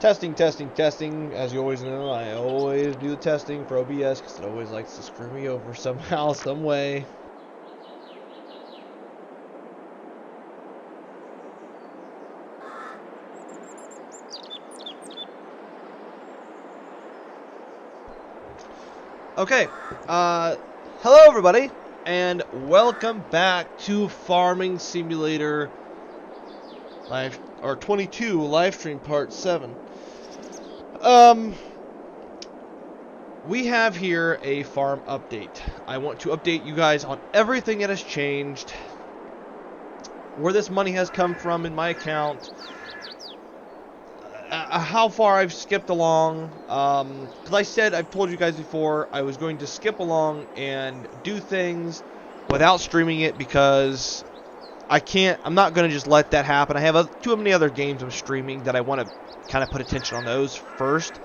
Testing, testing, testing. As you always know, I always do the testing for OBS because it always likes to screw me over somehow, some way. Okay, hello everybody, and welcome back to Farming Simulator Live, or 22 Livestream Part 7. We have here a farm update. I want to update you guys on everything that has changed, where this money has come from in my account, how far I've skipped along, because I've told you guys before, I was going to skip along and do things without streaming it because I'm not going to just let that happen. I have too many other games I'm streaming that I want to kind of put attention on those first.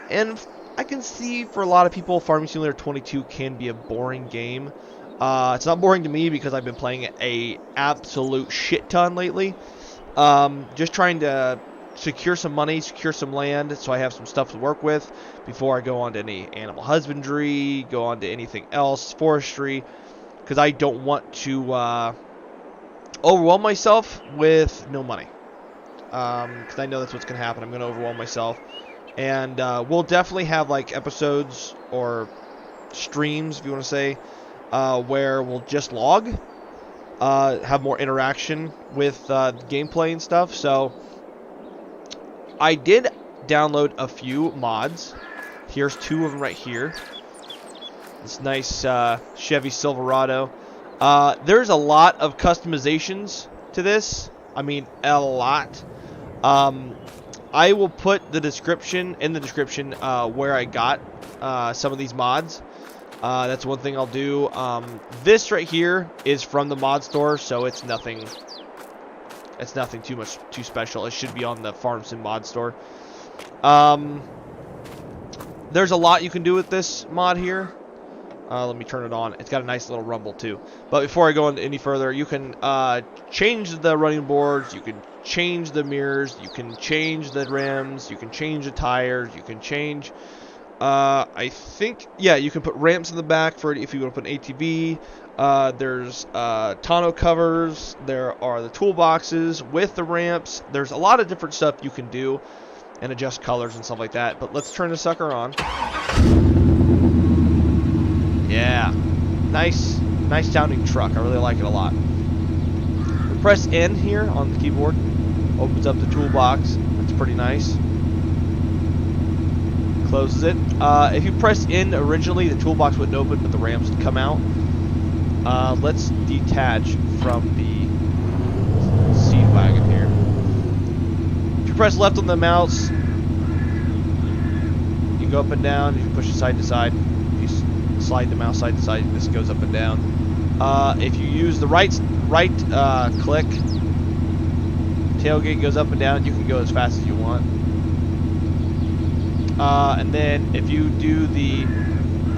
And I can see for a lot of people, Farming Simulator 22 can be a boring game. It's not boring to me because I've been playing it a absolute shit ton lately. Just trying to secure some money, secure some land, so I have some stuff to work with before I go on to any animal husbandry, go on to anything else, forestry, because I don't want to overwhelm myself with no money. Because I know that's what's going to happen. I'm going to overwhelm myself. And we'll definitely have like episodes or streams, if you want to say, where we'll just log, have more interaction with gameplay and stuff. So I did download a few mods. Here's two of them right here. This nice Chevy Silverado. There's a lot of customizations to this. I mean, a lot. I will put in the description where I got some of these mods. That's one thing I'll do. This right here is from the mod store, so it's nothing. It's nothing too special. It should be on the Farm Sim mod store. There's a lot you can do with this mod here. Let me turn it on. It's got a nice little rumble too. But before I go on any further, you can change the running boards. You can change the mirrors. You can change the rims. You can change the tires. You can change. I think, yeah, you can put ramps in the back for if you want to put an ATV. There's tonneau covers. There are the toolboxes with the ramps. There's a lot of different stuff you can do and adjust colors and stuff like that. But let's turn the sucker on. Yeah, nice sounding truck. I really like it a lot. Press N here on the keyboard. Opens up the toolbox. That's pretty nice. Closes it. If you press N originally, the toolbox wouldn't open, but the ramps would come out. Let's detach from the seed wagon here. If you press left on the mouse, you go up and down. If you push it side to side, if you slide the mouse side to side, this goes up and down. If you use the right click, tailgate goes up and down. You can go as fast as you want. And then if you do the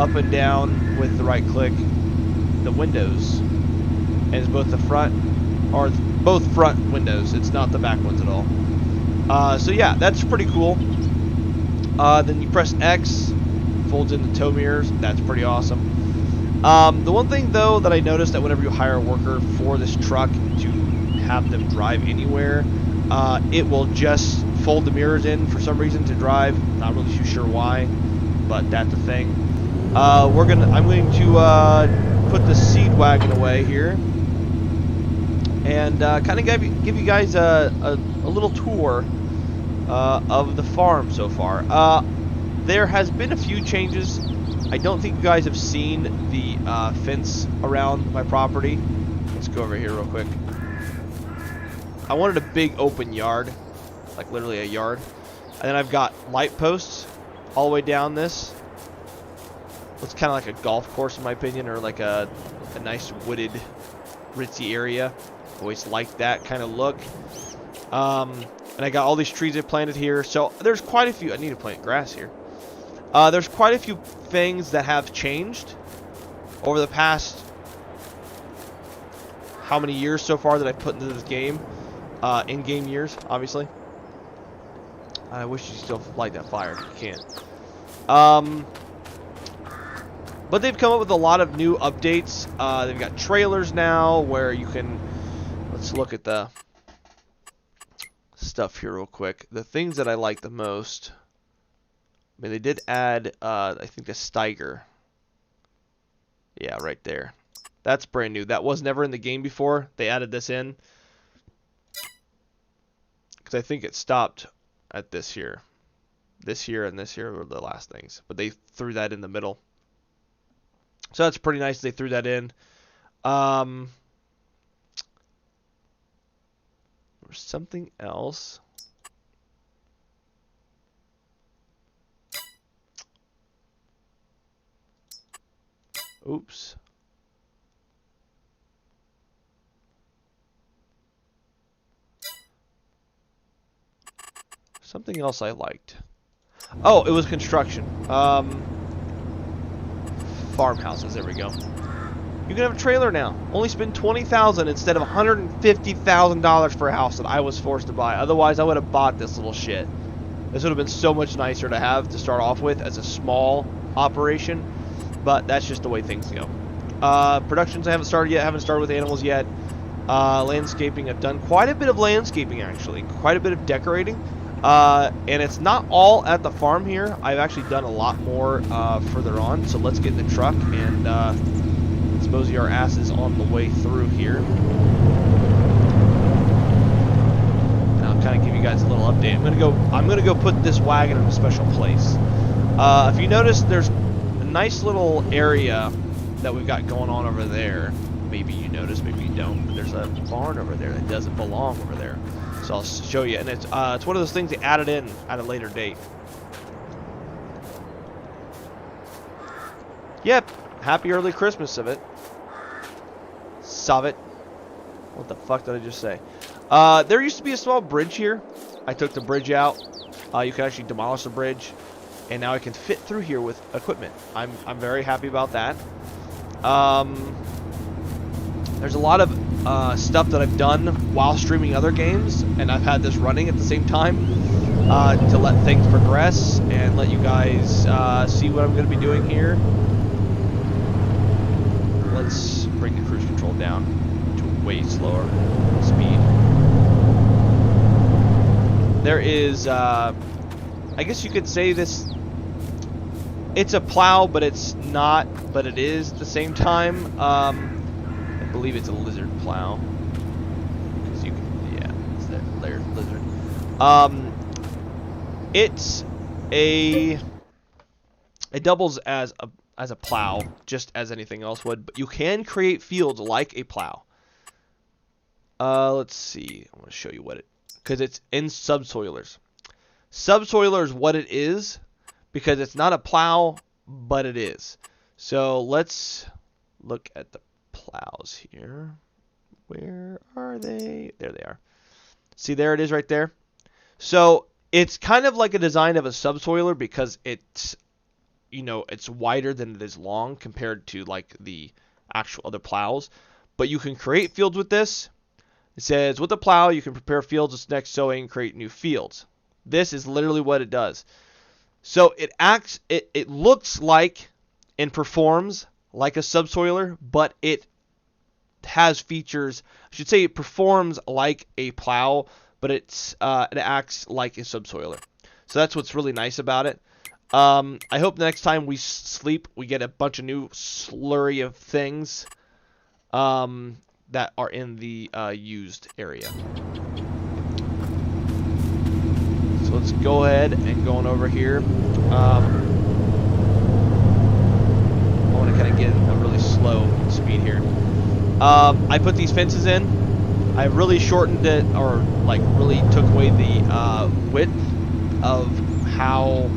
up and down with the right click, the windows, and it's both the front or both front windows. It's not the back ones at all. So yeah, that's pretty cool. Then you press X, folds into tow mirrors. That's pretty awesome. The one thing though that I noticed, that whenever you hire a worker for this truck to have them drive anywhere, it will just fold the mirrors in for some reason to drive. Not really too sure why, but that's a thing. I'm going to put the seed wagon away here and kind of give you guys a little tour of the farm so far. There has been a few changes. I don't think you guys have seen the fence around my property. Let's go over here real quick. I wanted a big open yard, like literally a yard. And then I've got light posts all the way down this. It's kind of like a golf course in my opinion, or like a nice wooded, ritzy area. Always liked that kind of look. And I got all these trees I planted here. So there's quite a few. I need to plant grass here. There's quite a few things that have changed over the past how many years so far that I've put into this game. In-game years, obviously. I wish you still light that fire. You can't. But they've come up with a lot of new updates. They've got trailers now where you can... Let's look at the stuff here real quick. The things that I like the most... I mean, they did add, I think, a Steiger. Yeah, right there. That's brand new. That was never in the game before. They added this in. Because I think it stopped at this here. This here and this here were the last things. But they threw that in the middle. So that's pretty nice they threw that in. There's something else. Oops. Something else I liked. Oh, it was construction. Farmhouses, there we go. You can have a trailer now. Only spend $20,000 instead of $150,000 for a house that I was forced to buy. Otherwise, I would have bought this little shit. This would have been so much nicer to have to start off with as a small operation, but that's just the way things go. Productions I haven't started yet. Haven't started with animals yet. Landscaping, I've done quite a bit of landscaping actually. Quite a bit of decorating. And it's not all at the farm here. I've actually done a lot more further on. So let's get in the truck and let's mosey our asses on the way through here. And I'll kind of give you guys a little update. I'm gonna go put this wagon in a special place. If you notice, there's a nice little area that we've got going on over there. Maybe you notice, maybe you don't. But there's a barn over there that doesn't belong over there. So I'll show you, and it's one of those things they added in at a later date. Yep, happy early Christmas of it. Sov it. What the fuck did I just say? There used to be a small bridge here. I took the bridge out. You can actually demolish the bridge, and now I can fit through here with equipment. I'm very happy about that. There's a lot of stuff that I've done while streaming other games, and I've had this running at the same time to let things progress and let you guys see what I'm going to be doing here. Let's bring the cruise control down to a way slower speed. There is, I guess you could say this, it's a plow, but it's not, but it is at the same time. I believe it's a lizard plow. Because you can, yeah, it's that layered lizard. It doubles as a plow, just as anything else would, but you can create fields like a plow. Let's see. I want to show you what it, because it's in subsoilers. Subsoiler is what it is, because it's not a plow, but it is. So let's look at the plows here. Where are they? There they are. See, there it is right there. So it's kind of like a design of a subsoiler because it's, you know, it's wider than it is long compared to like the actual other plows. But you can create fields with this. It says with the plow you can prepare fields with next sowing and create new fields. This is literally what it does. So it acts, it looks like and performs like a subsoiler, but it has features. I should say it performs like a plow, but it acts like a subsoiler. So that's what's really nice about it. I hope the next time we sleep, we get a bunch of new slurry of things that are in the used area. So let's go ahead and go on over here. I want to kind of get a really slow speed here. I put these fences in. I really shortened it, or like really took away the width of how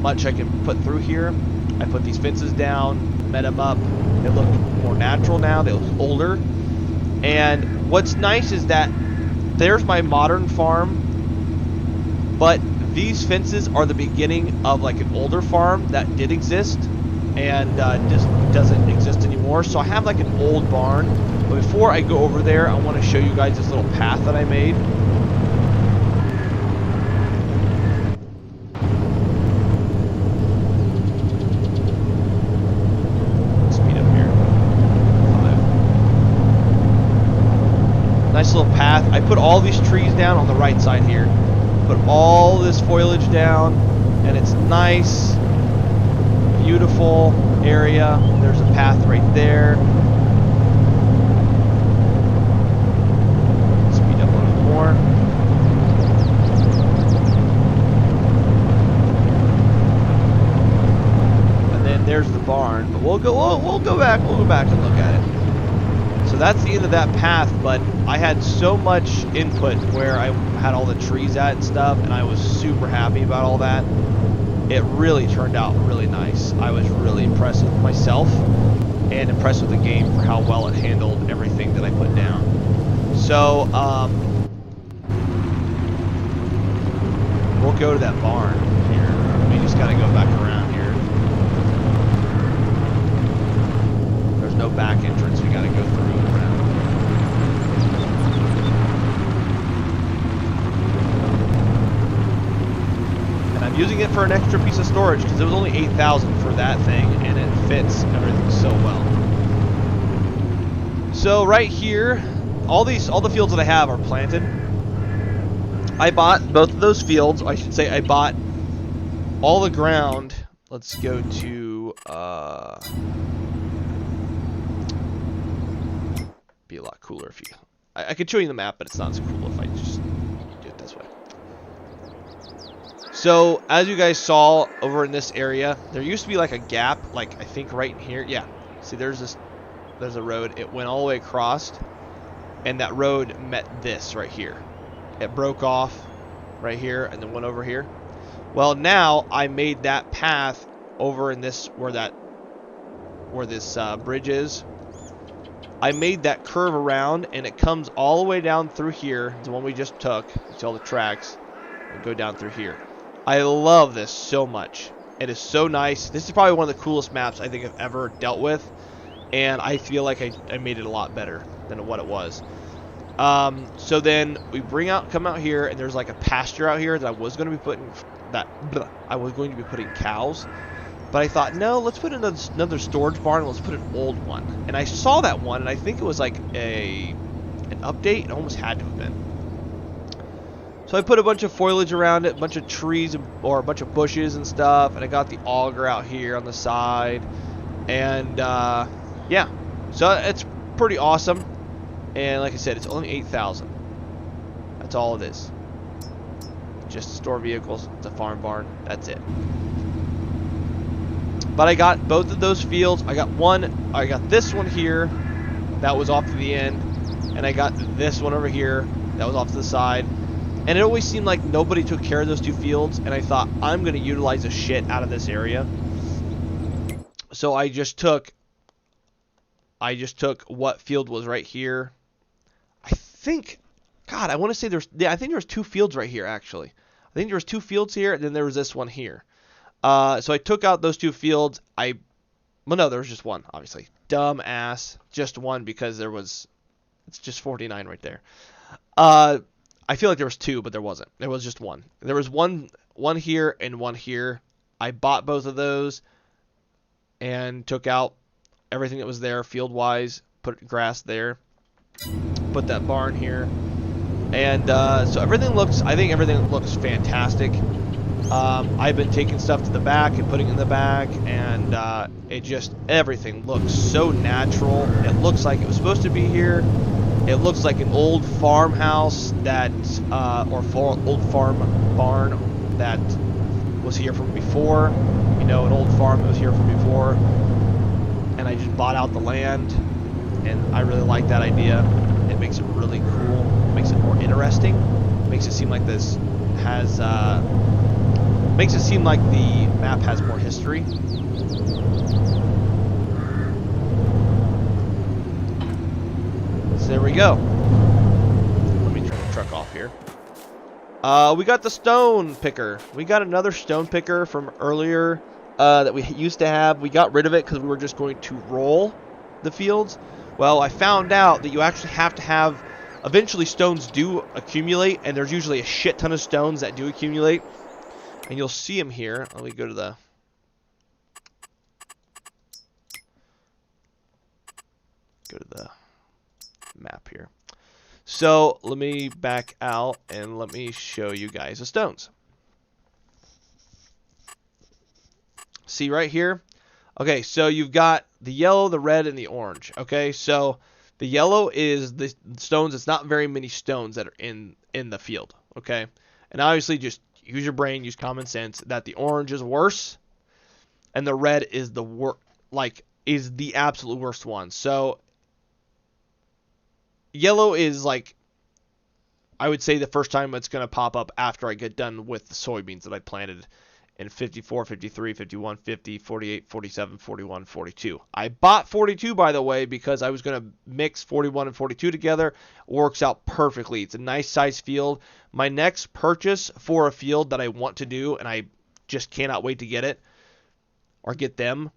much I can put through here. I put these fences down, met them up. They look more natural now. They look older. And what's nice is that there's my modern farm, but these fences are the beginning of like an older farm that did exist and just doesn't exist anymore. So I have like an old barn. But before I go over there, I want to show you guys this little path that I made. little path. I put all these trees down on the right side here. Put all this foliage down, and it's nice, beautiful area. There's a path right there. Speed up a little more. And then there's the barn. But we'll go back and look at it. So that's the end of that path, but I had so much input where I had all the trees at and stuff, and I was super happy about all that. It really turned out really nice. I was really impressed with myself and impressed with the game for how well it handled everything that I put down. So, we'll go to that barn here. We just gotta go back around here. There's no back entrance, we gotta go through and around. And I'm using it for an extra piece of storage because it was only 8,000 for that thing, and it fits everything so well. So right here, all the fields that I have are planted. I bought both of those fields. I should say I bought all the ground. Let's go to be a lot cooler if you... I could show you the map, but it's not as cool if I just do it this way. So, as you guys saw over in this area, there used to be like a gap, like I think right here. Yeah, see there's a road. It went all the way across, and that road met this right here. It broke off right here and then went over here. Well, now I made that path over in this, where this bridge is. I made that curve around, and it comes all the way down through here. The one we just took. You see all the tracks. And go down through here. I love this so much. It is so nice. This is probably one of the coolest maps I think I've ever dealt with, and I feel like I made it a lot better than what it was. So then we come out here, and there's like a pasture out here that I was going to be putting cows. But I thought, no, let's put another storage barn. Let's put an old one. And I saw that one, and I think it was like an update. It almost had to have been. So I put a bunch of foliage around it, a bunch of trees, or a bunch of bushes and stuff. And I got the auger out here on the side. And, yeah. So it's pretty awesome. And like I said, it's only 8,000. That's all it is. Just to store vehicles. It's a farm barn. That's it. But I got both of those fields. I got this one here. That was off to the end. And I got this one over here. That was off to the side. And it always seemed like nobody took care of those two fields. And I thought, I'm going to utilize the shit out of this area. So I just took what field was right here. I think, God, I want to say I think there was two fields right here, actually. I think there was two fields here, and then there was this one here. So I took out those two fields. Well, no, there was just one, obviously. Dumb ass. Just one, because it's just 49 right there. I feel like there was two, but there wasn't. There was just one. There was one here and one here. I bought both of those and took out everything that was there field-wise. Put grass there. Put that barn here. And so I think everything looks fantastic. I've been taking stuff to the back and putting it in the back, and everything looks so natural. It looks like it was supposed to be here. It looks like an old farmhouse old farm barn that was here from before. You know, an old farm that was here from before. And I just bought out the land, and I really like that idea. It makes it really cool. It makes it more interesting. It makes it seem like this has makes it seem like the map has more history. So there we go. Let me turn the truck off here. We got the stone picker. We got another stone picker from earlier that we used to have. We got rid of it because we were just going to roll the fields. Well, I found out that you actually have to have... Eventually, stones do accumulate, and there's usually a shit ton of stones that do accumulate. And you'll see them here. Let me go to the... map here. So let me back out and let me show you guys the stones. See right here? Okay, so you've got the yellow, the red, and the orange. Okay, so the yellow is the stones. It's not very many stones that are in the field. Okay, and obviously just use your brain, use common sense. That the orange is worse, and the red is is the absolute worst one. So yellow is like, I would say the first time it's going to pop up after I get done with the soybeans that I planted in 54, 53, 51, 50, 48, 47, 41, 42. I bought 42, by the way, because I was going to mix 41 and 42 together. Works out perfectly. It's a nice size field. My next purchase for a field that I want to do, and I just cannot wait to get it, or get them,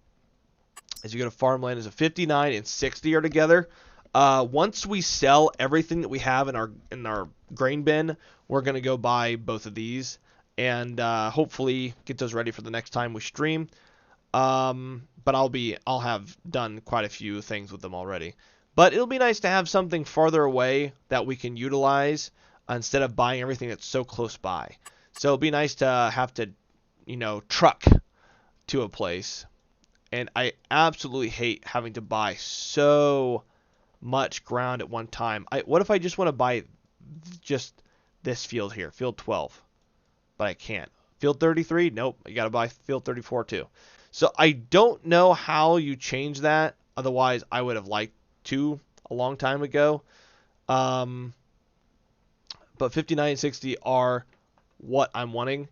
as you go to farmland, is a 59 and 60 are together. Once we sell everything that we have in our grain bin, we're going to go buy both of these. And hopefully get those ready for the next time we stream. But I'll have done quite a few things with them already. But it'll be nice to have something farther away that we can utilize instead of buying everything that's so close by. So it'll be nice to have to, truck to a place. And I absolutely hate having to buy so much ground at one time. What if I just want to buy just this field here, field 12? But I can't. Field 33? Nope. You got to buy field 34 too. So I don't know how you change that. Otherwise, I would have liked to a long time ago. But 59 and 60 are what I'm wanting.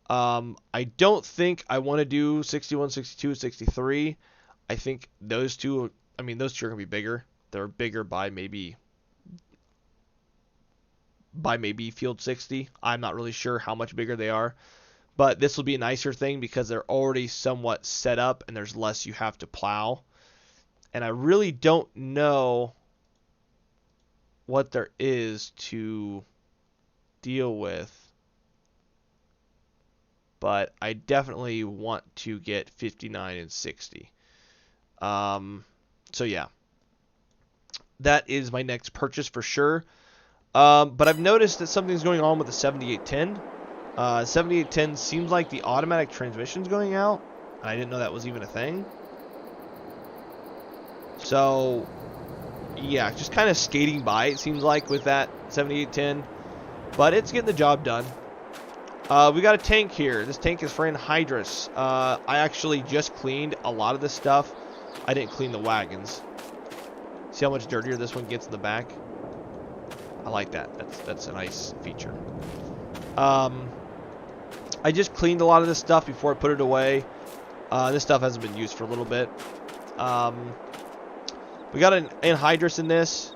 I don't think I want to do 61, 62, 63. I think those two are going to be bigger. They're bigger by maybe field 60. I'm not really sure how much bigger they are, but this will be a nicer thing because they're already somewhat set up and there's less you have to plow. And I really don't know what there is to deal with, but I definitely want to get 59 and 60. So yeah, that is my next purchase for sure. But I've noticed that something's going on with the 7810. 7810 seems like the automatic transmission's going out. And I didn't know that was even a thing. So, yeah, just kind of skating by, it seems like, with that 7810. But it's getting the job done. We got a tank here. This tank is for anhydrous. I actually just cleaned a lot of this stuff. I didn't clean the wagons. See how much dirtier this one gets in the back? I like that. That's a nice feature. I just cleaned a lot of this stuff before I put it away. This stuff hasn't been used for a little bit. We got an anhydrous in this,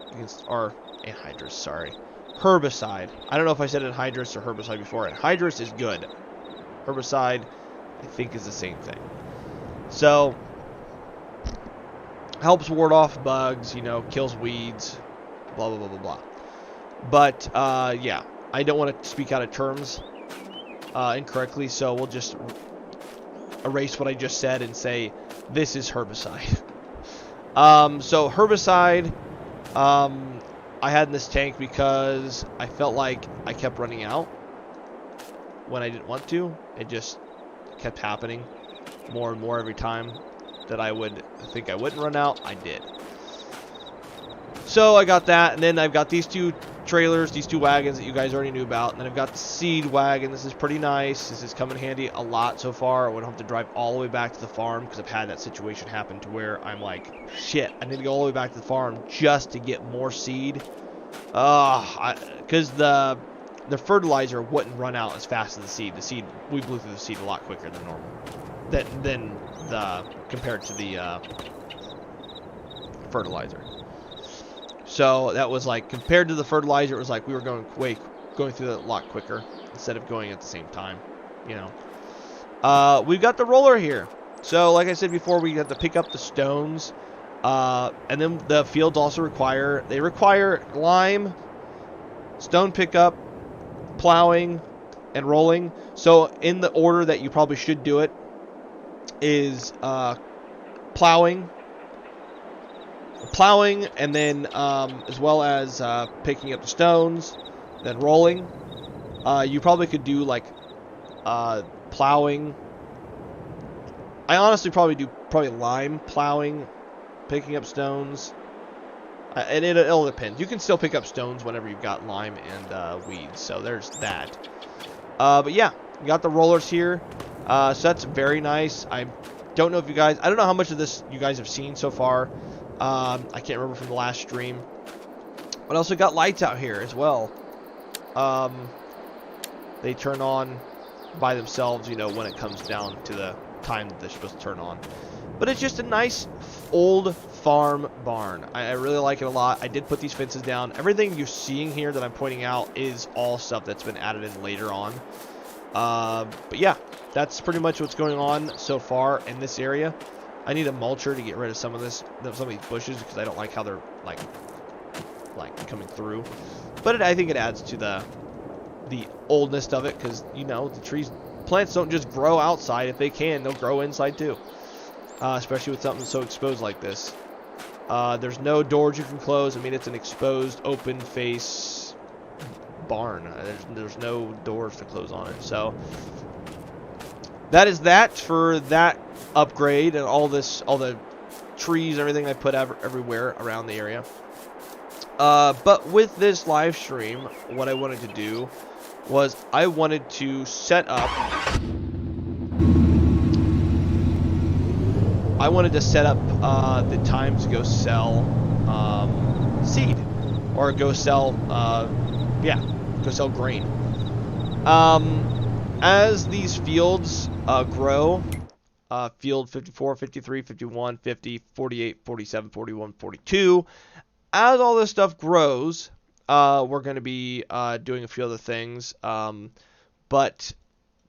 or anhydrous, sorry, herbicide. I don't know if I said anhydrous or herbicide before. Anhydrous is good. Herbicide, I think, is the same thing. So helps ward off bugs, kills weeds, blah blah blah blah blah. But, yeah, I don't want to speak out of terms incorrectly, so we'll just erase what I just said and say this is herbicide. So herbicide, I had in this tank because I felt like I kept running out when I didn't want to. It just kept happening more and more every time that I would think I wouldn't run out. I did. So I got that, and then I've got these two trailers, these two wagons that you guys already knew about, and then I've got the seed wagon. This is pretty nice. This has come in handy a lot so far. I wouldn't have to drive all the way back to the farm because I've had that situation happen to where I'm like, shit, I need to go all the way back to the farm just to get more seed. Because the fertilizer wouldn't run out as fast as the seed. The seed, we blew through the seed a lot quicker than normal. Compared to the fertilizer. So that was like, compared to the fertilizer, it was like we were going through that a lot quicker instead of going at the same time, We've got the roller here. So like I said before, we have to pick up the stones. And then the fields also require lime, stone pickup, plowing, and rolling. So in the order that you probably should do it is plowing, plowing, and then as well as picking up the stones, then rolling. You probably could do like plowing. I honestly probably do lime plowing, picking up stones. And it'll depend. You can still pick up stones whenever you've got lime and weeds. So there's that. But yeah, you got the rollers here. So that's very nice. I don't know if you guys... I don't know how much of this you guys have seen so far. I can't remember from the last stream. But I also got lights out here as well. They turn on by themselves, you know, when it comes down to the time that they're supposed to turn on. But it's just a nice old farm barn. I really like it a lot. I did put these fences down. Everything you're seeing here that I'm pointing out is all stuff that's been added in later on. But yeah, that's pretty much what's going on so far in this area. I need a mulcher to get rid of some of these bushes because I don't like how they're like coming through. But I think it adds to the oldness of it, because you know the plants don't just grow outside. If they can, they'll grow inside too. Especially with something so exposed like this. There's no doors you can close. I mean, it's an exposed, open face barn. There's no doors to close on it. So that is that for that upgrade and all the trees, everything I put everywhere around the area. But with this live stream, what I wanted to do was I wanted to set up. I wanted to set up the time to go sell seed, or go sell, go sell grain. As these fields grow, field 54, 53, 51, 50, 48, 47, 41, 42, as all this stuff grows, we're going to be doing a few other things, but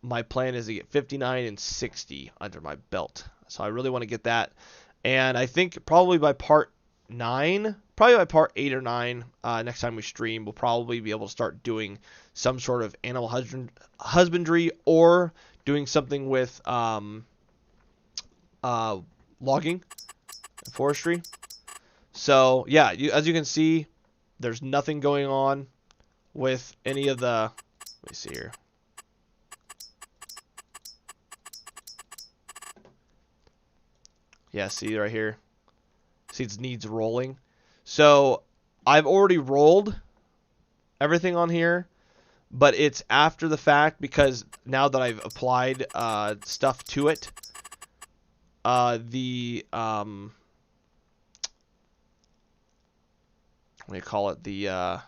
my plan is to get 59 and 60 under my belt. So I really want to get that. And I think probably by part 8 or 9, next time we stream, we'll probably be able to start doing some sort of animal husbandry, or doing something with logging and forestry. So yeah, as you can see, there's nothing going on with any of the... Let me see here. Yeah, see right here. See, it needs rolling. So I've already rolled everything on here, but it's after the fact, because now that I've applied stuff to it, what do you call it? The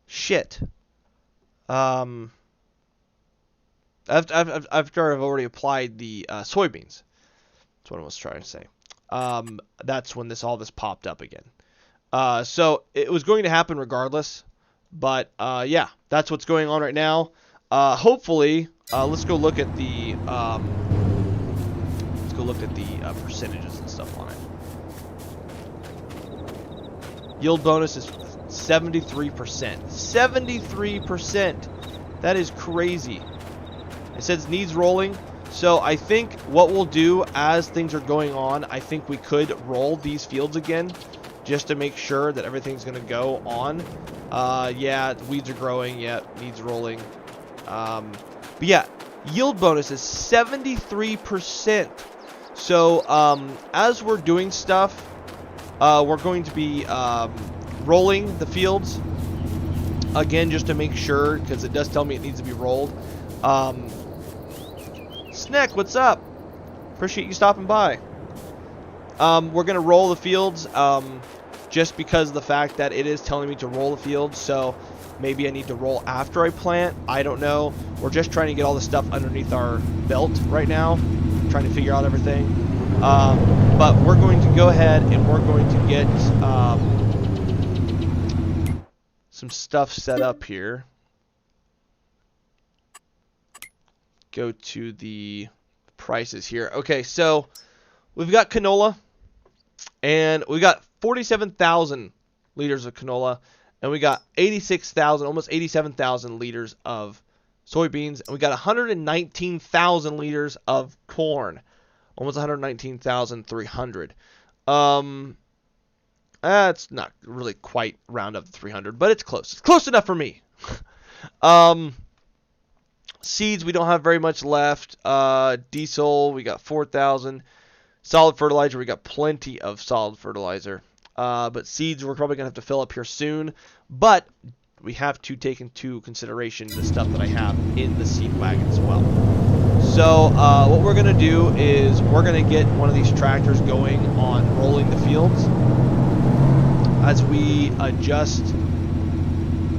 shit. After I've already applied the soybeans. That's what I was trying to say. That's when all this popped up again. So it was going to happen regardless, but yeah, that's what's going on right now. Hopefully, let's go look at the percentages and stuff on it. Yield bonus is 73%. 73%. That is crazy. It says needs rolling. So I think what we'll do as things are going on, I think we could roll these fields again, just to make sure that everything's going to go on. Yeah, the weeds are growing. Yeah, needs rolling. But yeah, yield bonus is 73%. So as we're doing stuff, we're going to be rolling the fields again, just to make sure, because it does tell me it needs to be rolled. Snick, what's up? Appreciate you stopping by. We're going to roll the fields just because of the fact that it is telling me to roll the fields. So maybe I need to roll after I plant. I don't know. We're just trying to get all the stuff underneath our belt right now. Trying to figure out everything. But we're going to go ahead and we're going to get some stuff set up here. Go to the prices here. Okay, so we've got canola, and we got 47,000 liters of canola, and we got 86,000, almost 87,000 liters of soybeans, and we got 119,000 liters of corn, almost 119,300. It's not really quite round up to 300, but it's close. It's close enough for me. um, Seeds, we don't have very much left. Diesel, we got 4,000. Solid fertilizer, we got plenty of solid fertilizer. But seeds, we're probably going to have to fill up here soon. But we have to take into consideration the stuff that I have in the seed wagon as well. So what we're going to do is we're going to get one of these tractors going on rolling the fields as we adjust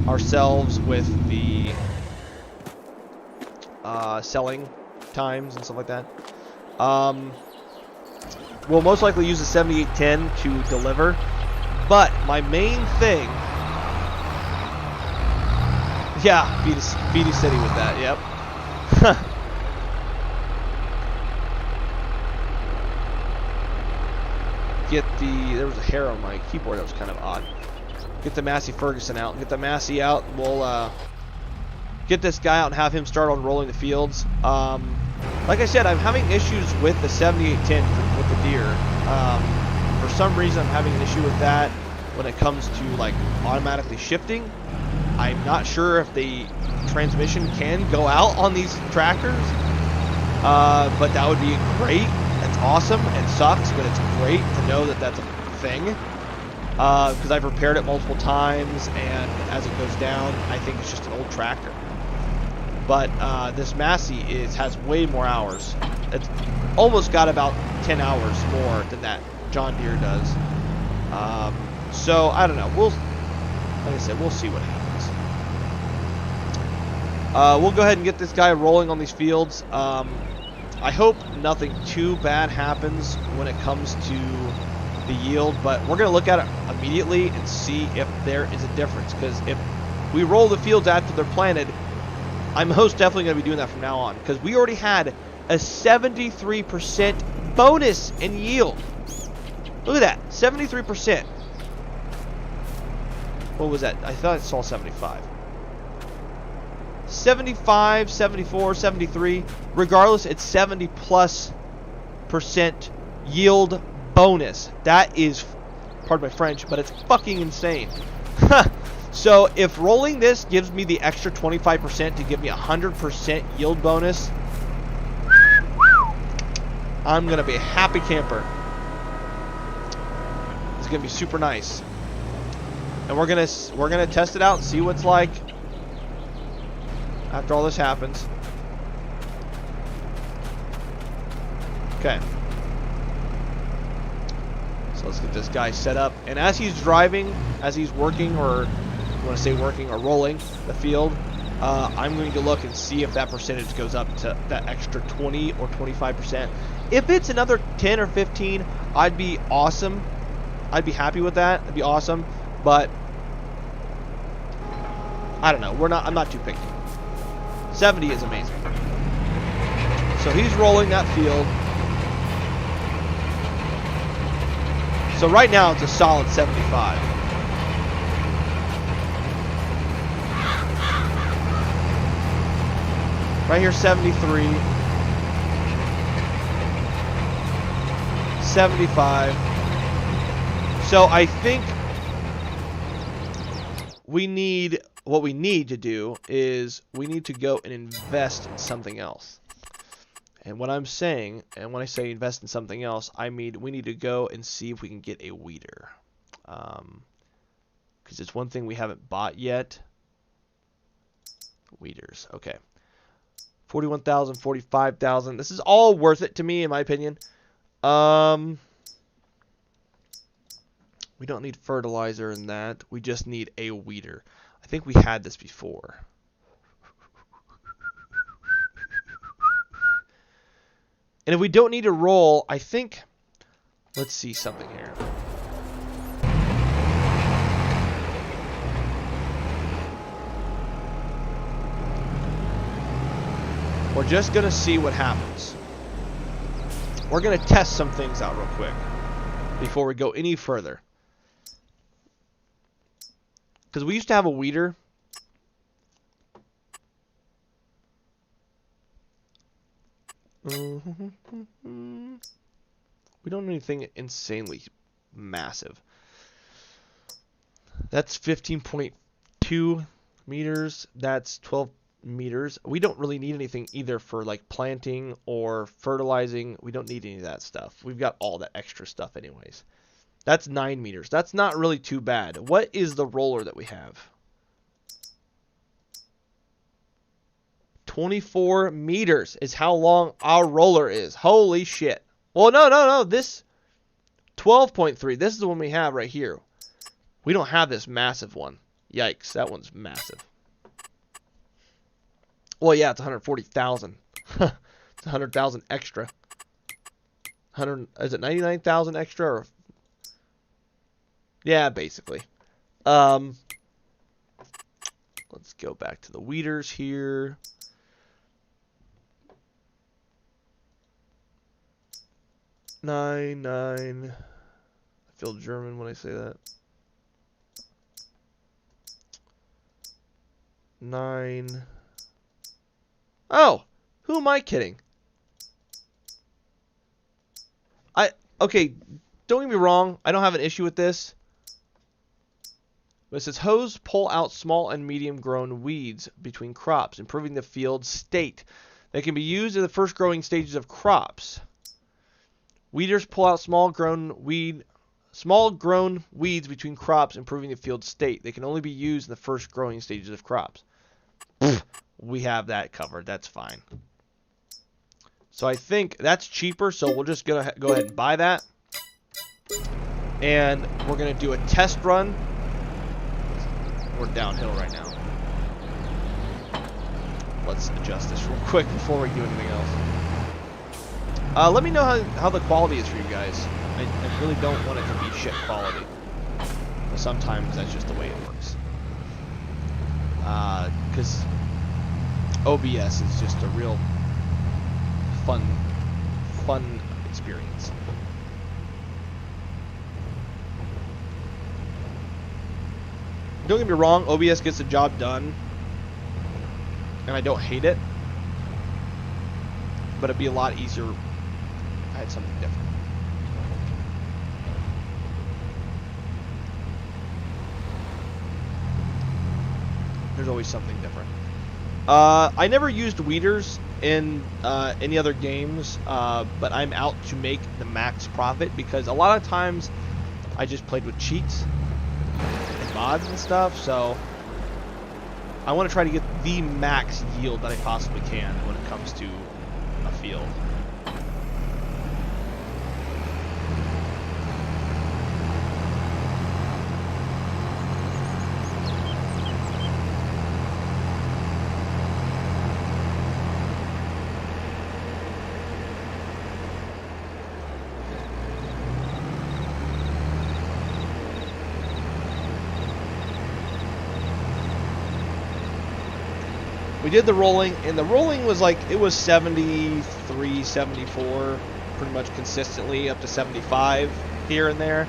ourselves with the selling times and stuff like that. We'll most likely use the 7810 to deliver, but my main thing, yeah, Beatty City with that, yep. There was a hair on my keyboard that was kind of odd. Get the Massey Ferguson out, get the Massey out, we'll get this guy out and have him start on rolling the fields. Like I said, I'm having issues with the 7810 with the deer. For some reason, I'm having an issue with that when it comes to like automatically shifting. I'm not sure if the transmission can go out on these tractors, but that would be great. That's awesome. It sucks, but it's great to know that that's a thing. Because I've repaired it multiple times, and as it goes down, I think it's just an old tractor. But this Massey has way more hours. It's almost got about 10 hours more than that John Deere does. So I don't know. Like I said, we'll see what happens. We'll go ahead and get this guy rolling on these fields. I hope nothing too bad happens when it comes to the yield, but we're going to look at it immediately and see if there is a difference. Because if we roll the fields after they're planted, I'm most definitely going to be doing that from now on, because we already had a 73% bonus in yield. Look at that, 73%. What was that? I thought I saw 75. 75, 74, 73. Regardless, it's 70+% yield bonus. That is, pardon my French, but it's fucking insane. So if rolling this gives me the extra 25% to give me 100% yield bonus, I'm gonna be a happy camper. It's gonna be super nice, and we're gonna test it out and see what it's like after all this happens. Okay. So let's get this guy set up, and as he's driving, as he's working, or you want to say working or rolling the field, I'm going to look and see if that percentage goes up to that extra 20 or 25%. If it's another 10 or 15, I'd be awesome. I'd be happy with that. It'd be awesome, but I don't know. I'm not too picky. 70 is amazing. So he's rolling that field. So right now it's a solid 75. Right here, 73. 75. So I think what we need to do is we need to go and invest in something else. And what I'm saying, and when I say invest in something else, I mean we need to go and see if we can get a weeder. Because it's one thing we haven't bought yet. Weeders. Okay. 41,000, 45,000. This is all worth it to me, in my opinion. We don't need fertilizer in that. We just need a weeder. I think we had this before. And if we don't need to roll, I think... Let's see something here. We're just going to see what happens. We're going to test some things out real quick before we go any further. Because we used to have a weeder. We don't need anything insanely massive. That's 15.2 meters. That's 12 meters. We don't really need anything either for like planting or fertilizing. We don't need any of that stuff. We've got all that extra stuff anyways. That's 9 meters. That's not really too bad. What is the roller that we have? 24 meters is how long our roller is. Holy shit. Well, no. This 12.3. This is the one we have right here. We don't have this massive one. Yikes. That one's massive. Well, yeah, it's 140,000. It's 100,000 extra. 100. Is it 99,000 extra? Or? Yeah, basically. Let's go back to the weeders here. Nine. I feel German when I say that. 9. Oh, who am I kidding? Okay, don't get me wrong. I don't have an issue with this. But it says hose pull out small and medium grown weeds between crops, improving the field state. They can be used in the first growing stages of crops. Weeders pull out small grown weeds between crops, improving the field state. They can only be used in the first growing stages of crops. We have that covered. That's fine. So I think that's cheaper, so we'll just go ahead and buy that. And we're going to do a test run. We're downhill right now. Let's adjust this real quick before we do anything else. Let me know how the quality is for you guys. I really don't want it to be shit quality. But sometimes that's just the way it works. Because OBS is just a real fun experience. Don't get me wrong, OBS gets the job done, and I don't hate it, but it'd be a lot easier if I had something different. There's always something different. I never used weeders in any other games, but I'm out to make the max profit because a lot of times I just played with cheats and mods and stuff, so I want to try to get the max yield that I possibly can when it comes to a field. We did the rolling, and the rolling was like, it was 73, 74, pretty much consistently, up to 75 here and there.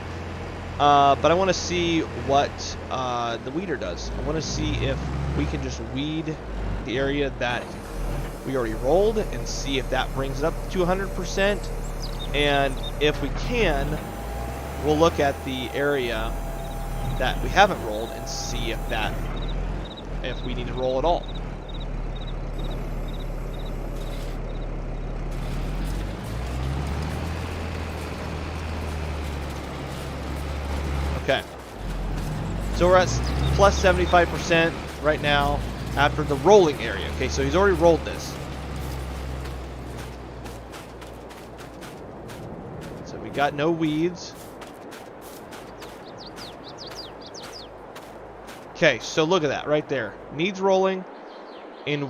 But I want to see what the weeder does. I want to see if we can just weed the area that we already rolled and see if that brings it up to 100%. And if we can, we'll look at the area that we haven't rolled and see if we need to roll at all. Okay, so we're at plus 75% right now after the rolling area. Okay, so he's already rolled this. So we got no weeds. Okay, so look at that right there. Needs rolling and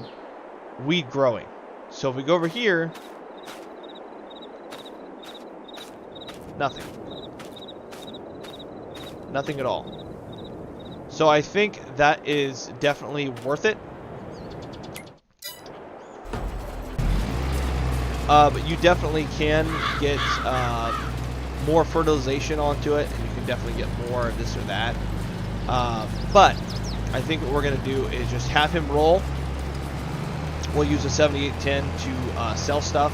weed growing. So if we go over here, nothing. Nothing at all. So I think that is definitely worth it. But you definitely can get more fertilization onto it, and you can definitely get more of this or that. But I think what we're going to do is just have him roll. We'll use a 7810 to sell stuff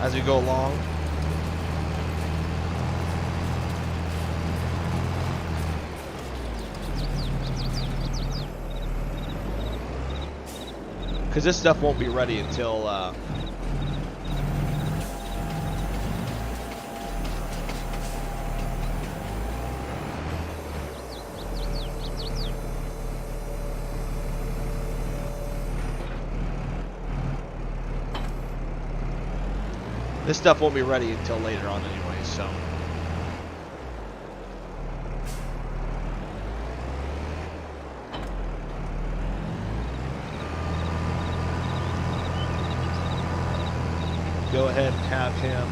as we go along. because this stuff won't be ready until this stuff won't be ready until later on anyway, so. Go ahead and have him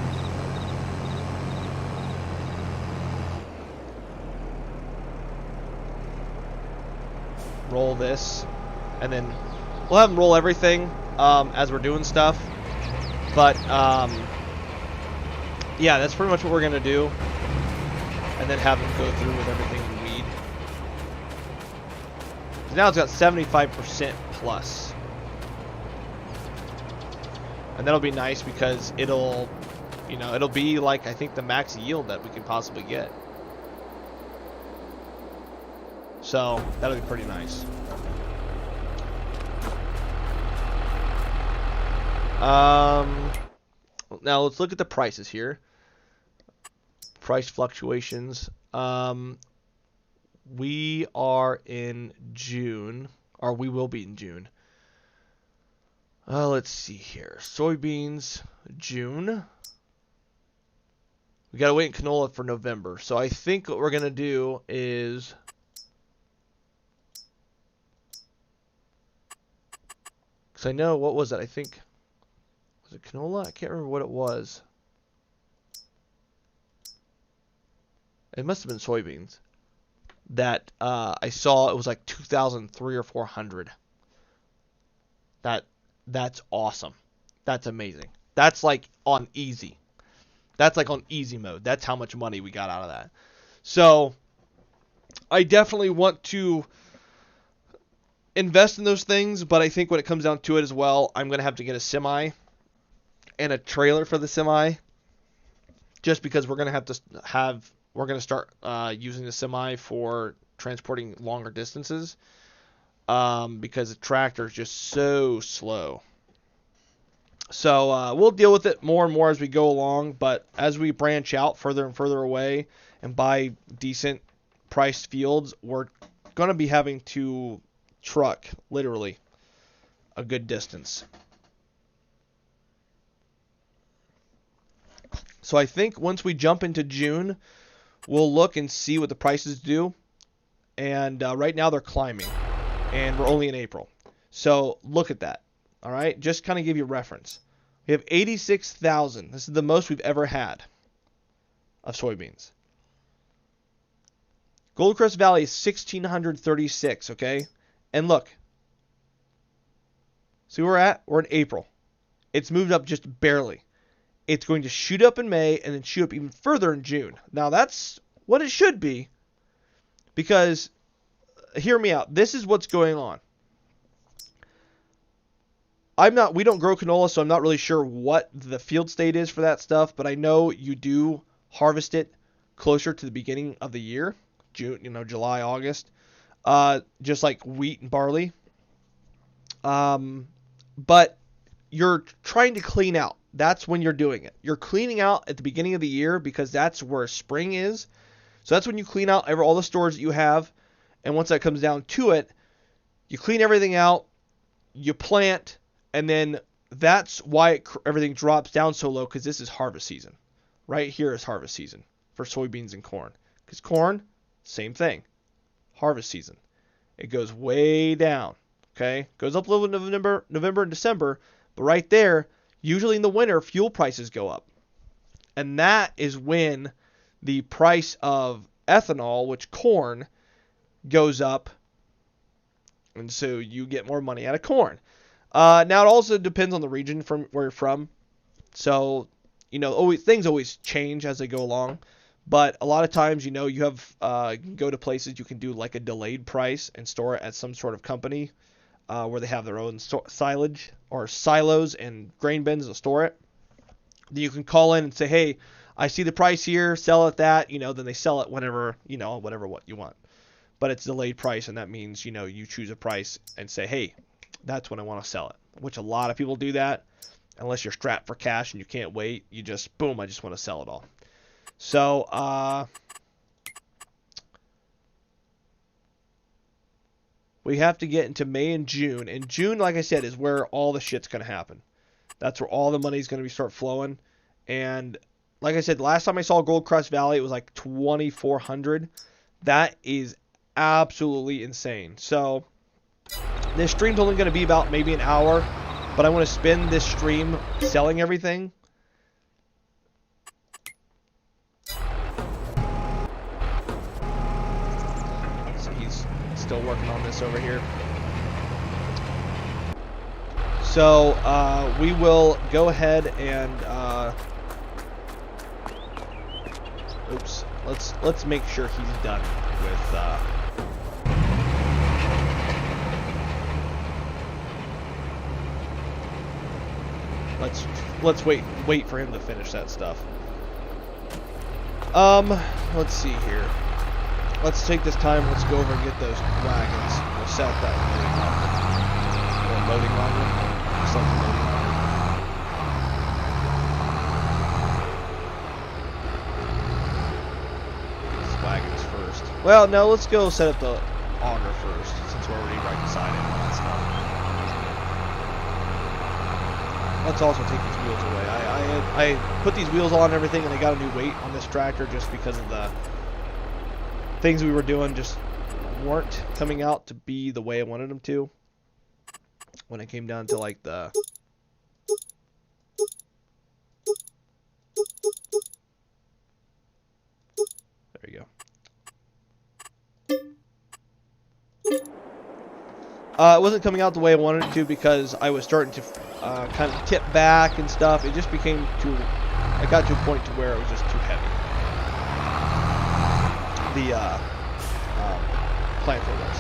roll this, and then we'll have him roll everything as we're doing stuff. But yeah, that's pretty much what we're gonna do, and then have him go through with everything in weed. Now it's got 75% plus. And that'll be nice because it'll, you know, it'll be like, I think, the max yield that we can possibly get. So that'll be pretty nice. Now let's look at the prices here. Price fluctuations. We are in June, or we will be in June. Let's see here. Soybeans, June. We gotta wait in canola for November. So I think what we're gonna do is because I know, what was it? I think, was it canola? I can't remember what it was. It must have been soybeans that I saw. It was like 2,003 or 400. That's awesome. That's amazing. That's like on easy. That's like on easy mode. That's how much money we got out of that. So I definitely want to invest in those things, but I think when it comes down to it as well, I'm going to have to get a semi and a trailer for the semi, just because we're going to start using the semi for transporting longer distances. Because the tractor is just so slow. So we'll deal with it more and more as we go along, but as we branch out further and further away and buy decent priced fields, we're going to be having to truck, literally, a good distance. So I think once we jump into June, we'll look and see what the prices do. And right now they're climbing. And we're only in April. So look at that. All right, just kind of give you a reference. We have 86,000. This is the most we've ever had of soybeans. Gold Crest Valley is 1,636, okay? And look. See where we're at? We're in April. It's moved up just barely. It's going to shoot up in May and then shoot up even further in June. Now that's what it should be, because hear me out. This is what's going on. We don't grow canola, so I'm not really sure what the field state is for that stuff, but I know you do harvest it closer to the beginning of the year, June, July, August, just like wheat and barley. But you're trying to clean out. That's when you're doing it. You're cleaning out at the beginning of the year because that's where spring is. So that's when you clean out all the stores that you have. And once that comes down to it, you clean everything out, you plant, and then that's why everything drops down so low, because this is harvest season. Right here is harvest season for soybeans and corn. Because corn, same thing. Harvest season. It goes way down. Okay? Goes up a little in November and December, but right there, usually in the winter, fuel prices go up. And that is when the price of ethanol, which corn, goes up, and so you get more money out of corn. Now it also depends on the region from where you're from. So, things always change as they go along. But a lot of times, you have go to places you can do like a delayed price and store it at some sort of company where they have their own silage or silos and grain bins to store it. Then you can call in and say, hey, I see the price here, sell it that. Then they sell it whenever, what you want. But it's delayed price, and that means, you choose a price and say, hey, that's when I want to sell it. which a lot of people do that. Unless you're strapped for cash and you can't wait, you just, boom, I just want to sell it all. So, we have to get into May and June. And June, like I said, is where all the shit's going to happen. That's where all the money's going to start flowing. And like I said, last time I saw Gold Crest Valley, it was like 2,400. That is absolutely insane. So this stream's only going to be about maybe an hour, but I want to spend this stream selling everything. So he's still working on this over here. So we will go ahead and oops, let's make sure he's done with let's wait for him to finish that stuff. Let's see here. Let's take this time. Let's go over and get those wagons. We'll set that loading wagon. Set the loading wagon. These wagons first. Well, no, let's go set up the auger first, since we're already right beside it and all that stuff. Let's also take these wheels away. I put these wheels on and everything, and I got a new weight on this tractor just because of the things we were doing just weren't coming out to be the way I wanted them to. When it came down to like the there you go. It wasn't coming out the way I wanted it to because I was starting to kind of tip back and stuff. It just became too. I got to a point to where it was just too heavy. The planter was.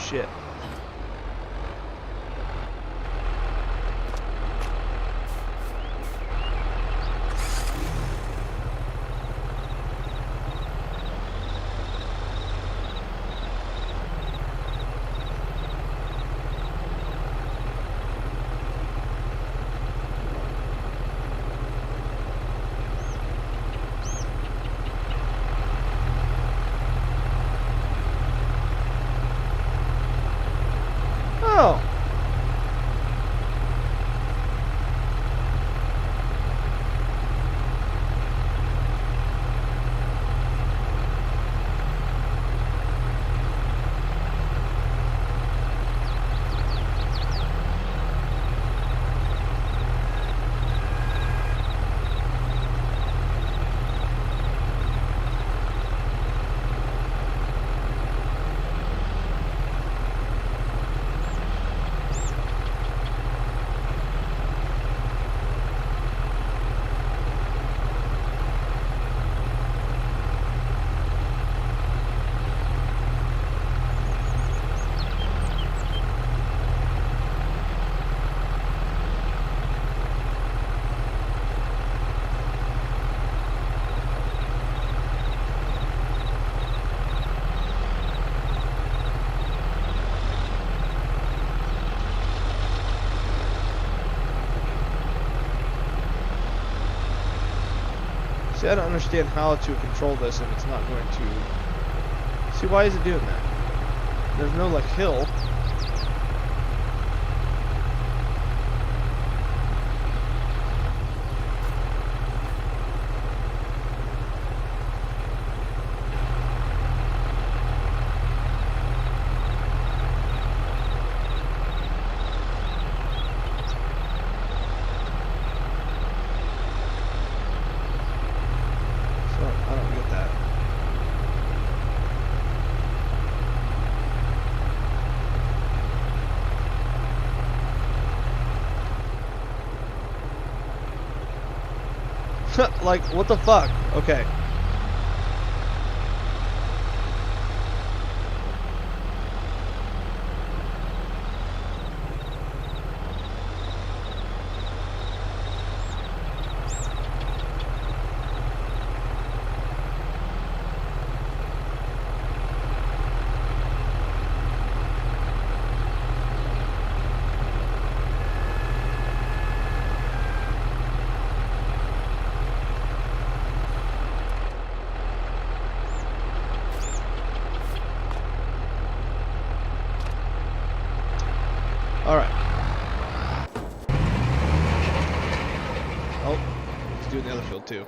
Shit. Oh. See, I don't understand how to control this if it's not going to... See, why is it doing that? There's no, like, hill. Like, what the fuck? Okay. field too.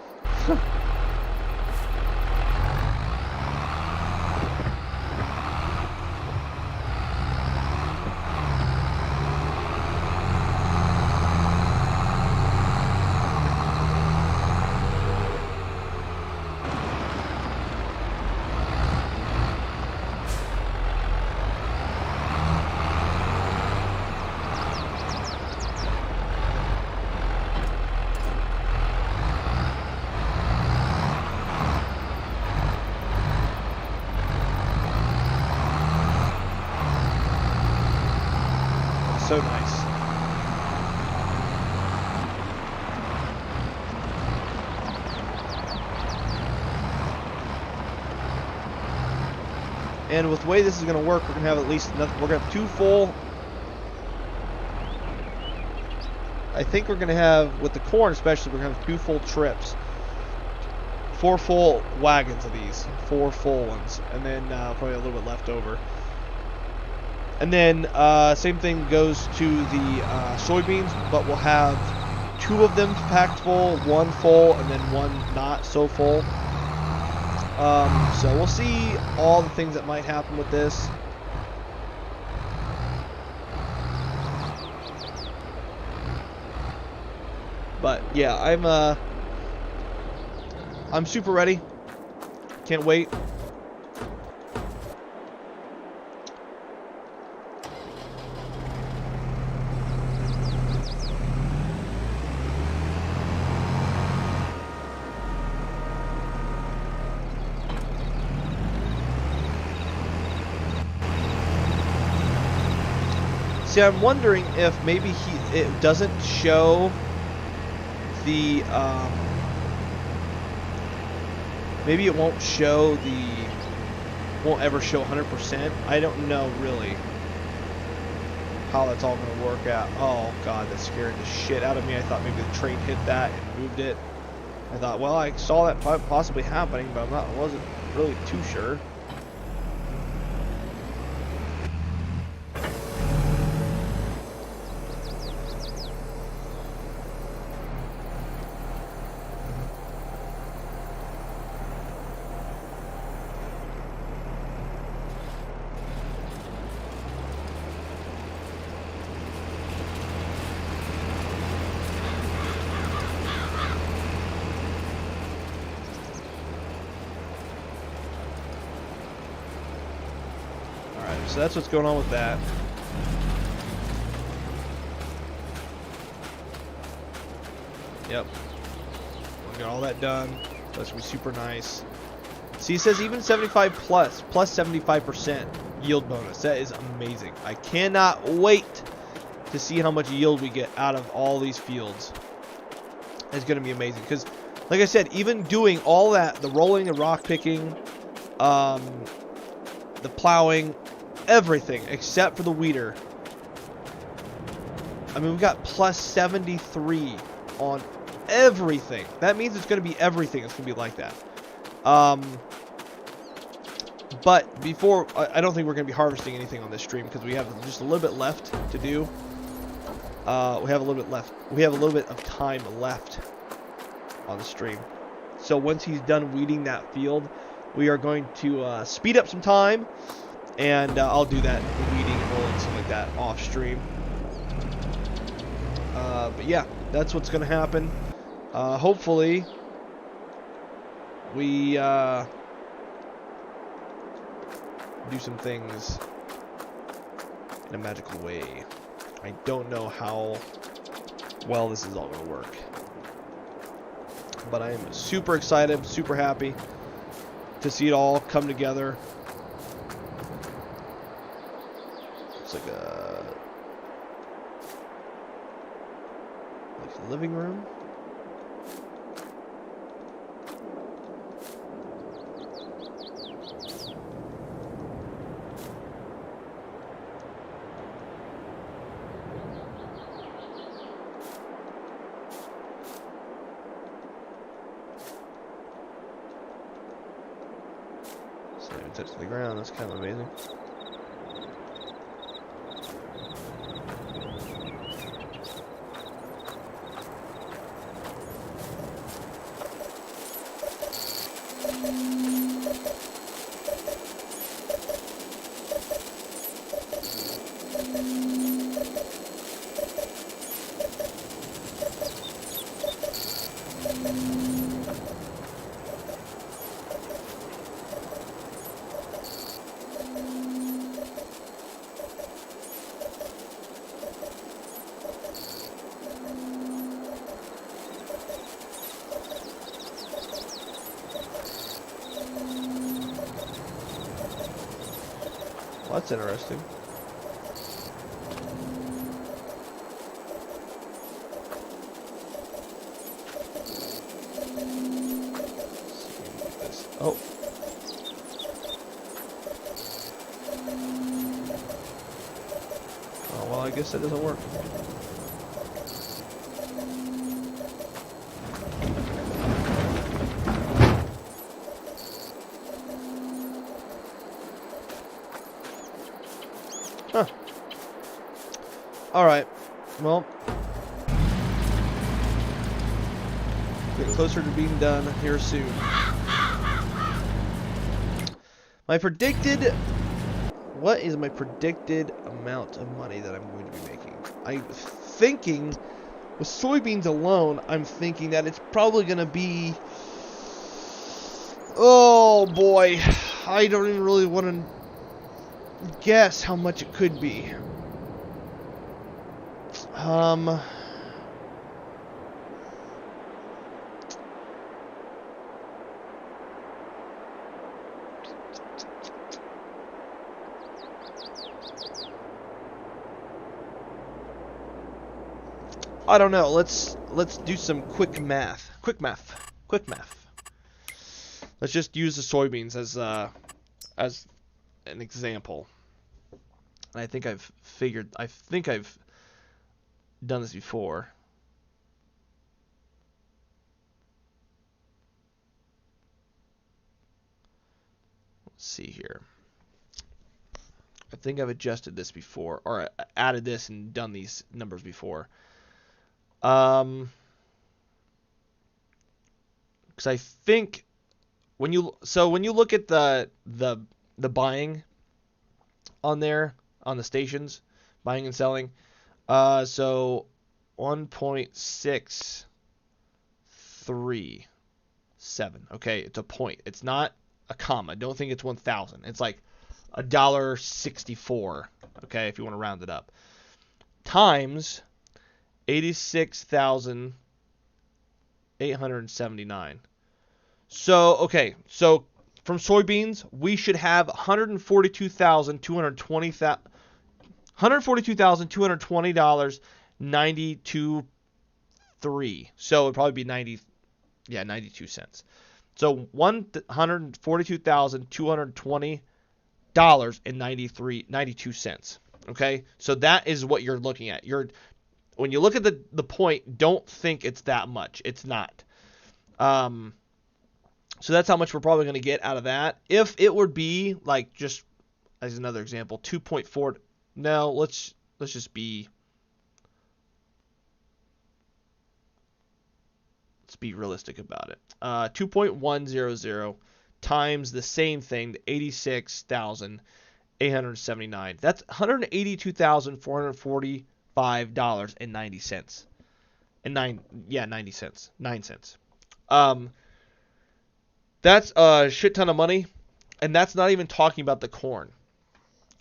So nice. And with the way this is going to work, we're going to have at least we're going to have 2 full. I think we're going to have, with the corn especially, we're going to have 2 full trips. 4 full wagons of these, 4 full ones, and then probably a little bit left over. And then same thing goes to the soybeans, but we'll have 2 of them packed full, 1 full, and then 1 not so full. So we'll see all the things that might happen with this. But yeah, I'm super ready. Can't wait. See, I'm wondering if maybe it doesn't show the maybe it won't show won't ever show 100%. I don't know really how that's all going to work out. Oh god, that scared the shit out of me. I thought maybe the train hit that and moved it. I thought, well, I saw that possibly happening, but I wasn't really too sure. So that's what's going on with that. Yep. We got all that done. That's gonna be super nice. See, it says even 75 plus 75% yield bonus. That is amazing. I cannot wait to see how much yield we get out of all these fields. It's gonna be amazing because, like I said, even doing all that, the rolling and rock picking, the plowing, everything except for the weeder. I mean, we've got plus 73 on everything. That means it's going to be everything. It's going to be like that. But before, I don't think we're going to be harvesting anything on this stream because we have just a little bit left to do. We have a little bit left. We have a little bit of time left on the stream. So once he's done weeding that field, we are going to speed up some time. And I'll do that weeding and rolling, stuff like that, off stream. But yeah, that's what's going to happen. Hopefully, we do some things in a magical way. I don't know how well this is all going to work. But I am super excited, super happy to see it all come together. It's like a living room. It's not even touching the ground. That's kind of amazing. That's interesting. Oh. Oh, well, I guess that doesn't work. Huh. Alright. Well. Get closer to being done here soon. My predicted... What is my predicted amount of money that I'm going to be making? I'm thinking, with soybeans alone, I'm thinking that it's probably going to be... Oh, boy. I don't even really want to guess how much it could be. I don't know. Let's do some quick math. Quick math. Let's just use the soybeans as an example. And I think I've done this before. Let's see here. I think I've adjusted this before, or added this and done these numbers before. Because I think when you look at the buying on there on the stations, buying and selling, so 1.637. Okay, it's a point. It's not a comma. Don't think it's 1,000. It's like $1.64. Okay, if you want to round it up. Times 86,879. So, okay. So, from soybeans, we should have $142,220.92.3. So, it'd probably be 92 cents. So, $142,220.92. Okay? So, that is what you're looking at. When you look at the point, don't think it's that much. It's not. So that's how much we're probably going to get out of that. If it would be like, just as another example, 2.4. No, let's just be. Let's be realistic about it. 2.100 times the same thing, the 86,879. That's $182,445.90. And 90 cents. 9 cents. That's a shit ton of money, and that's not even talking about the corn.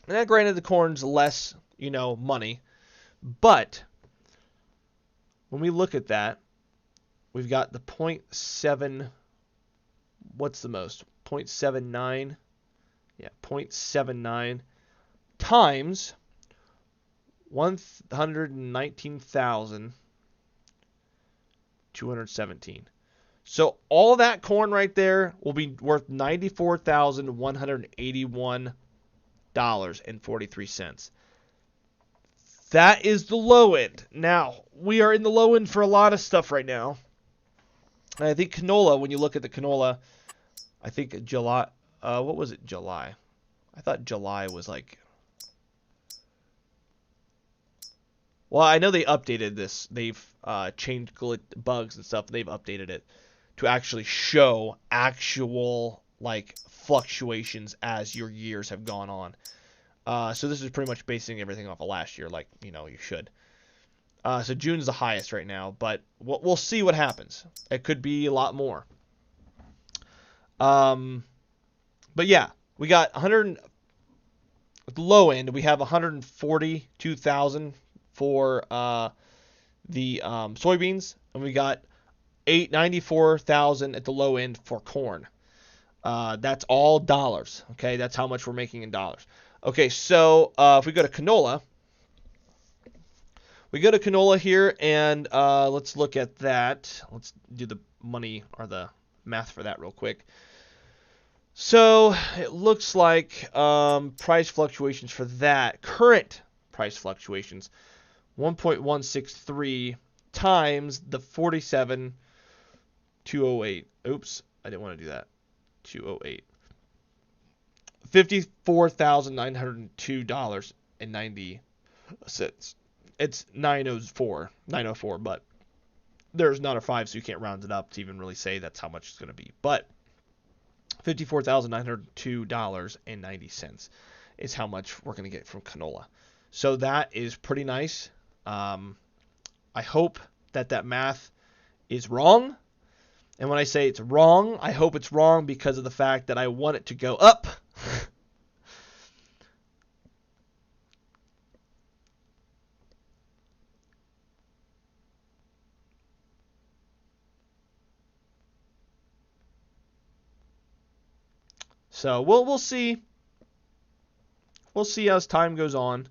And granted, the corn's less, money, but when we look at that, we've got the 0.7. What's the most? 0.79. Yeah, 0.79 times 119,217. So all that corn right there will be worth $94,181.43. That is the low end. Now, we are in the low end for a lot of stuff right now. And I think canola, when you look at the canola, I think July, what was it, July? I thought July was like... Well, I know they updated this. They've changed bugs and stuff. They've updated it to actually show actual fluctuations as your years have gone on. So this is pretty much basing everything off of last year, you should. So June's the highest right now, but we'll see what happens. It could be a lot more. But yeah, we got 100. At the low end, we have 142,000 for the soybeans, and we got 94,000 at the low end for corn. That's all dollars. Okay, that's how much we're making in dollars. Okay, so if we go to canola, here, and let's look at that. Let's do the money or the math for that real quick. So it looks like price fluctuations for that, current price fluctuations, 1.163 times the 47,208. Oops, I didn't want to do that. 208. $54,902.90. It's 904, but there's not a 5, so you can't round it up to even really say that's how much it's going to be. But $54,902.90 is how much we're going to get from canola. So that is pretty nice. I hope that math is wrong. And when I say it's wrong, I hope it's wrong because of the fact that I want it to go up. So we'll see. We'll see as time goes on.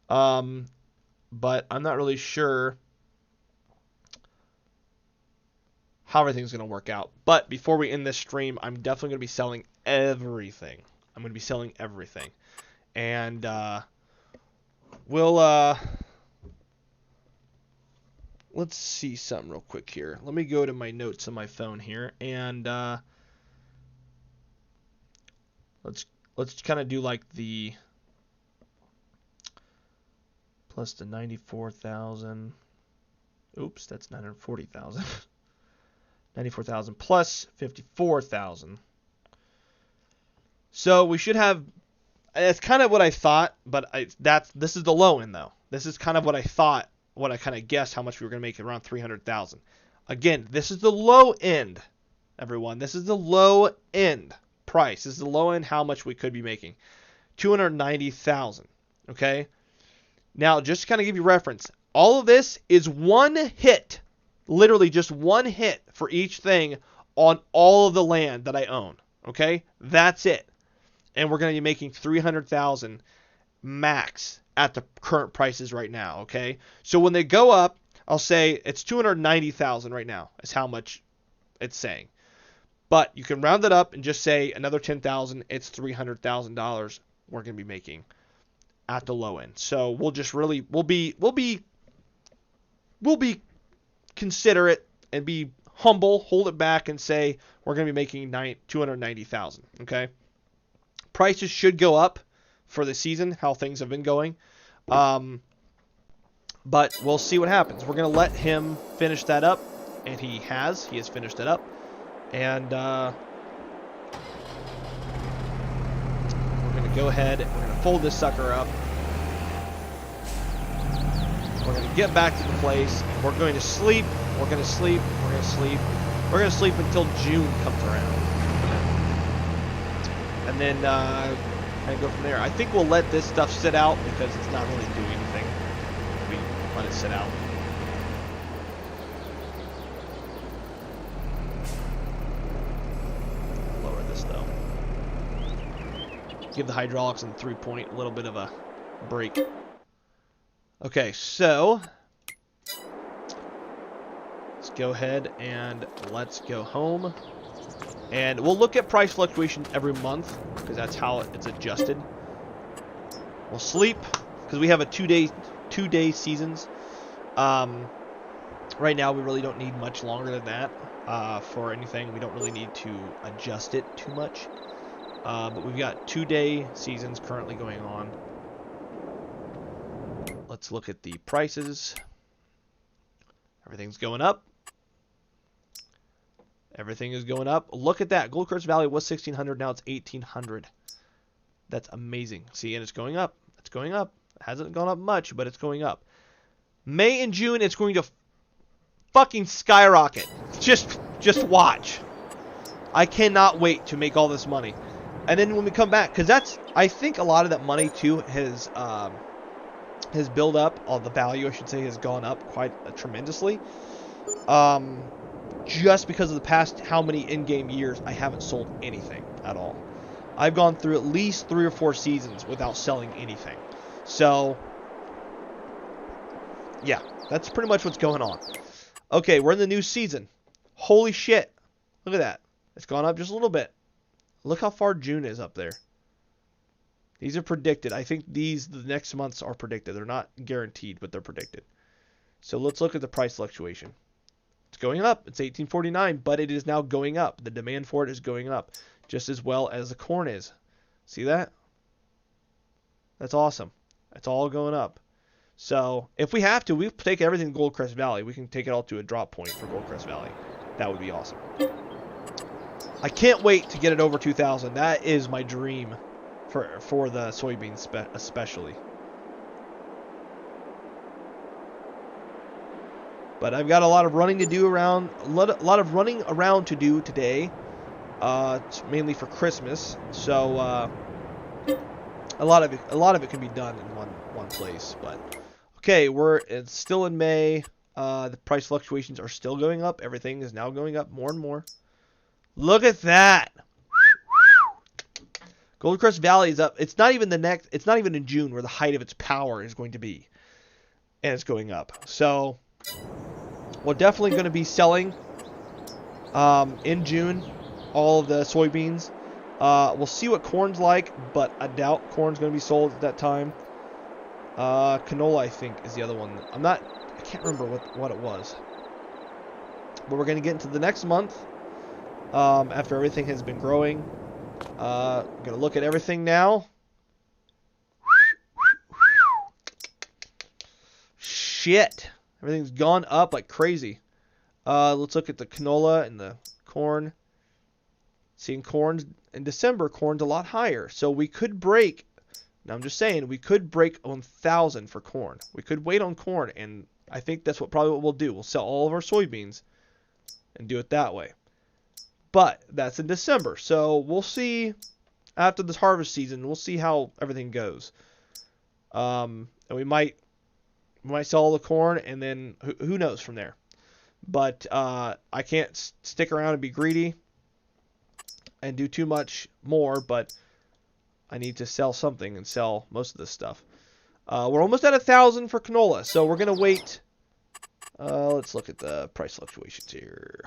But I'm not really sure how everything's going to work out. But before we end this stream, I'm definitely going to be selling everything. I'm going to be selling everything. And let's see something real quick here. Let me go to my notes on my phone here, and let's kind of do like the plus the 94,000. Oops, that's 940,000. 94,000 plus 54,000. So we should have. That's kind of what I thought, but this is the low end though. This is kind of what I thought. What I kind of guessed how much we were going to make, around 300,000. Again, this is the low end, everyone. This is the low end price. This is the low end how much we could be making. 290,000. Okay. Now, just to kind of give you reference, all of this is one hit, literally just one hit for each thing on all of the land that I own. Okay, that's it, and we're going to be making 300,000 max at the current prices right now. Okay, so when they go up, I'll say it's 290,000 right now is how much it's saying, but you can round it up and just say another 10,000. It's $300,000 we're going to be making at the low end. So we'll just really we'll be considerate and be humble, hold it back, and say we're going to be making 290,000. Okay, prices should go up for the season, how things have been going, but we'll see what happens. We're going to let him finish that up, and he has finished it up, and we're going to go ahead and we're going to fold this sucker up. We're going to get back to the place, and we're going to sleep. We're going to sleep. We're going to sleep. We're going to sleep until June comes around, and then and go from there. I think we'll let this stuff sit out because it's not really doing anything. We let it sit out. Lower this though. Give the hydraulics and 3-point a little bit of a break. Okay, so let's go ahead and let's go home. And we'll look at price fluctuation every month because that's how it's adjusted. We'll sleep because we have a two-day seasons. Right now we really don't need much longer than that for anything. We don't really need to adjust it too much. But we've got 2-day seasons currently going on. Let's look at the prices. Everything's going up. Everything is going up. Look at that. Gold Crest Valley was 1,600. Now it's 1,800. That's amazing. See, and it's going up. It's going up. It hasn't gone up much, but it's going up. May and June, it's going to fucking skyrocket. Just watch. I cannot wait to make all this money. And then when we come back, because that's, I think a lot of that money too has built up, or the value I should say has gone up quite tremendously. Just because of the past how many in-game years I haven't sold anything at all. I've gone through at least 3 or 4 seasons without selling anything. So, yeah, that's pretty much what's going on. Okay, we're in the new season. Holy shit. Look at that. It's gone up just a little bit. Look how far June is up there. These are predicted. I think the next months are predicted. They're not guaranteed, but they're predicted. So let's look at the price fluctuation. It's going up. It's $18.49, but it is now going up. The demand for it is going up just as well as the corn is. See that? That's awesome. It's all going up. So if we have to, we take everything to Goldcrest Valley. We can take it all to a drop point for Goldcrest Valley. That would be awesome. I can't wait to get it over 2,000. That is my dream for the soybeans especially. But I've got a lot of running to do around, a lot of running around to do today. It's mainly for Christmas, so a lot of it can be done in one place. But okay, it's still in May. The price fluctuations are still going up. Everything is now going up more and more. Look at that. Goldcrest Valley is up. It's not even in June where the height of its power is going to be. And it's going up. So we're definitely going to be selling in June all of the soybeans. We'll see what corn's like, but I doubt corn's going to be sold at that time. Canola, I think, is the other one. I can't remember what it was. But we're going to get into the next month after everything has been growing. I'm going to look at everything now. Shit. Everything's gone up like crazy. Let's look at the canola and the corn. Seeing corn's in December, corn's a lot higher. So we could break, now I'm just saying, we could break 1,000 for corn. We could wait on corn, and I think that's probably what we'll do. We'll sell all of our soybeans and do it that way. But that's in December, so we'll see after this harvest season. We'll see how everything goes. And we might sell all the corn, and then who knows from there. But I can't stick around and be greedy and do too much more, but I need to sell something and sell most of this stuff. We're almost at 1,000 for canola, so we're going to wait. Let's look at the price fluctuations here.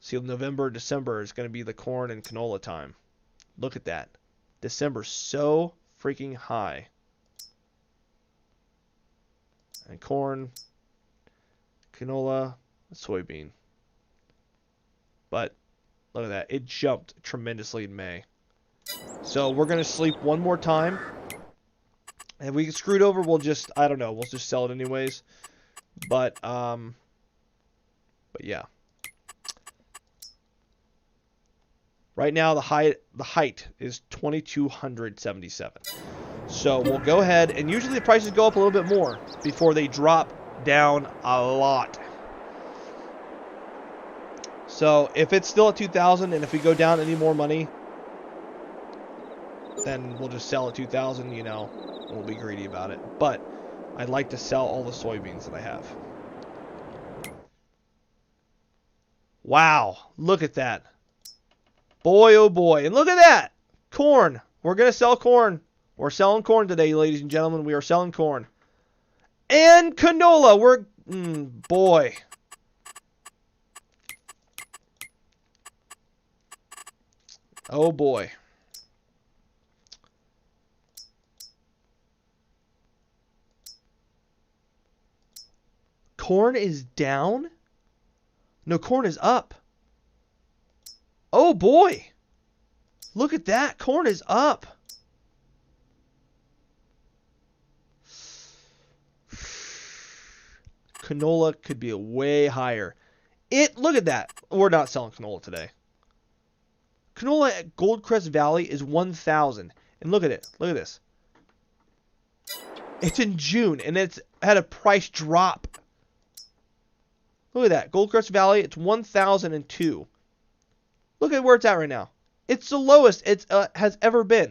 See, November, December is going to be the corn and canola time. Look at that. December's so freaking high. And corn, canola, soybean. But look at that. It jumped tremendously in May. So we're going to sleep one more time. And if we get screwed over, we'll just, I don't know, we'll just sell it anyways. But yeah. Right now, the height is 2,277. So we'll go ahead, and usually the prices go up a little bit more before they drop down a lot. So if it's still at 2,000, and if we go down any more money, then we'll just sell at 2,000. You know, we'll be greedy about it. But I'd like to sell all the soybeans that I have. Wow, look at that. Boy, oh boy. And look at that. Corn. We're going to sell corn. We're selling corn today, ladies and gentlemen. We are selling corn. And canola. Boy. Oh boy. Corn is down? No, corn is up. Oh boy. Look at that. Corn is up. Canola could be way higher. Look at that. We're not selling canola today. Canola at Goldcrest Valley is 1,000. And look at it. Look at this. It's in June, and it's had a price drop. Look at that. Goldcrest Valley, it's 1,002. Look at where it's at right now. It's the lowest it has ever been.